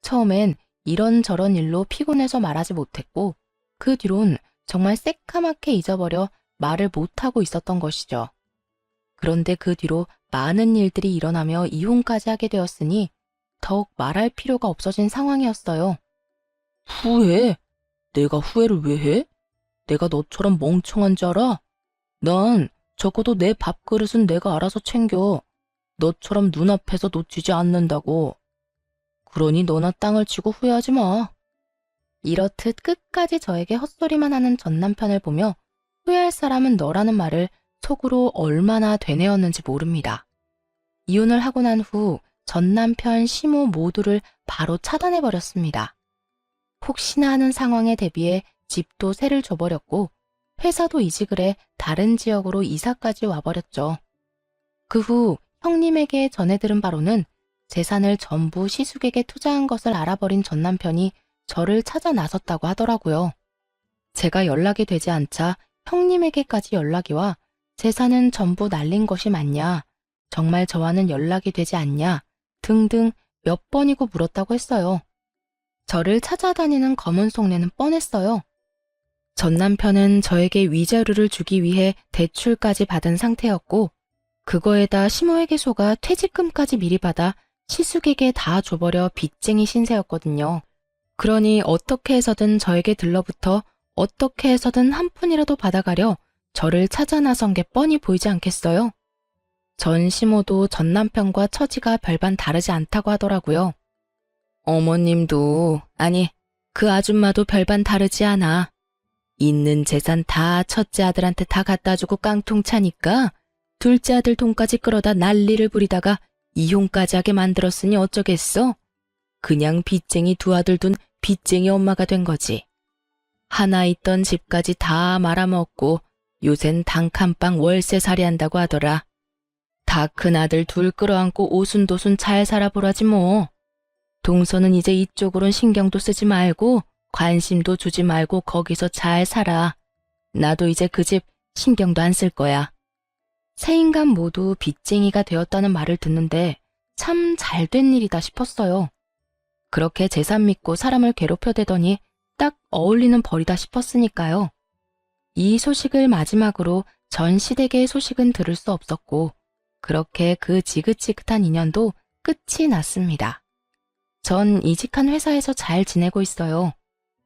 처음엔 이런저런 일로 피곤해서 말하지 못했고 그 뒤론 정말 새까맣게 잊어버려 말을 못하고 있었던 것이죠. 그런데 그 뒤로 많은 일들이 일어나며 이혼까지 하게 되었으니 더욱 말할 필요가 없어진 상황이었어요. 후회? 내가 후회를 왜 해? 내가 너처럼 멍청한 줄 알아? 난 적어도 내 밥그릇은 내가 알아서 챙겨. 너처럼 눈앞에서 놓치지 않는다고. 그러니 너나 땅을 치고 후회하지 마. 이렇듯 끝까지 저에게 헛소리만 하는 전 남편을 보며 후회할 사람은 너라는 말을 속으로 얼마나 되뇌었는지 모릅니다. 이혼을 하고 난 후 전 남편, 시모 모두를 바로 차단해버렸습니다. 혹시나 하는 상황에 대비해 집도 세를 줘버렸고 회사도 이직을 해 다른 지역으로 이사까지 와버렸죠. 그 후 형님에게 전해 들은 바로는 재산을 전부 시숙에게 투자한 것을 알아버린 전 남편이 저를 찾아 나섰다고 하더라고요. 제가 연락이 되지 않자 형님에게까지 연락이 와 재산은 전부 날린 것이 맞냐, 정말 저와는 연락이 되지 않냐 등등 몇 번이고 물었다고 했어요. 저를 찾아다니는 검은 속내는 뻔했어요. 전 남편은 저에게 위자료를 주기 위해 대출까지 받은 상태였고 그거에다 심호회계소가 퇴직금까지 미리 받아 시숙에게 다 줘버려 빚쟁이 신세였거든요. 그러니 어떻게 해서든 저에게 들러붙어 어떻게 해서든 한 푼이라도 받아가려 저를 찾아 나선 게 뻔히 보이지 않겠어요? 전 시모도 전 남편과 처지가 별반 다르지 않다고 하더라고요. 어머님도, 아니, 그 아줌마도 별반 다르지 않아. 있는 재산 다 첫째 아들한테 다 갖다 주고 깡통 차니까 둘째 아들 돈까지 끌어다 난리를 부리다가 이혼까지 하게 만들었으니 어쩌겠어? 그냥 빚쟁이 두 아들 둔 빚쟁이 엄마가 된 거지. 하나 있던 집까지 다 말아먹고 요샌 단칸방 월세살이 한다고 하더라. 다 큰 아들 둘 끌어안고 오순도순 잘 살아보라지 뭐. 동서는 이제 이쪽으론 신경도 쓰지 말고 관심도 주지 말고 거기서 잘 살아. 나도 이제 그 집 신경도 안 쓸 거야. 세 인간 모두 빚쟁이가 되었다는 말을 듣는데 참 잘된 일이다 싶었어요. 그렇게 재산 믿고 사람을 괴롭혀대더니 딱 어울리는 벌이다 싶었으니까요. 이 소식을 마지막으로 전 시댁의 소식은 들을 수 없었고 그렇게 그 지긋지긋한 인연도 끝이 났습니다. 전 이직한 회사에서 잘 지내고 있어요.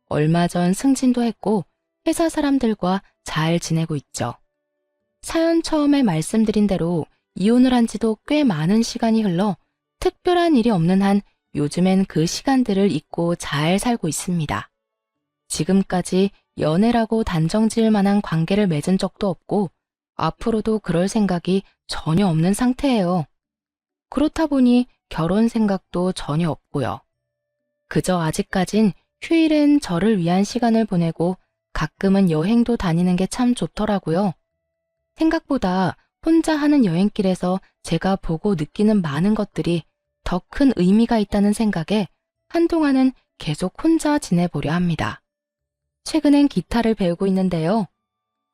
얼마 전 승진도 했고 회사 사람들과 잘 지내고 있죠. 사연 처음에 말씀드린 대로 이혼을 한 지도 꽤 많은 시간이 흘러 특별한 일이 없는 한 요즘엔 그 시간들을 잊고 잘 살고 있습니다. 지금까지 연애라고 단정 지을 만한 관계를 맺은 적도 없고 앞으로도 그럴 생각이 전혀 없는 상태예요. 그렇다 보니 결혼 생각도 전혀 없고요. 그저 아직까진 휴일엔 저를 위한 시간을 보내고 가끔은 여행도 다니는 게 참 좋더라고요. 생각보다 혼자 하는 여행길에서 제가 보고 느끼는 많은 것들이 더 큰 의미가 있다는 생각에 한동안은 계속 혼자 지내보려 합니다. 최근엔 기타를 배우고 있는데요.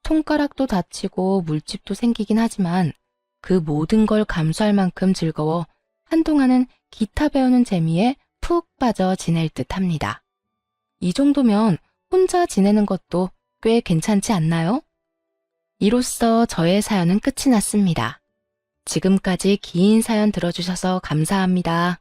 손가락도 다치고 물집도 생기긴 하지만 그 모든 걸 감수할 만큼 즐거워 한동안은 기타 배우는 재미에 푹 빠져 지낼 듯 합니다. 이 정도면 혼자 지내는 것도 꽤 괜찮지 않나요? 이로써 저의 사연은 끝이 났습니다. 지금까지 긴 사연 들어주셔서 감사합니다.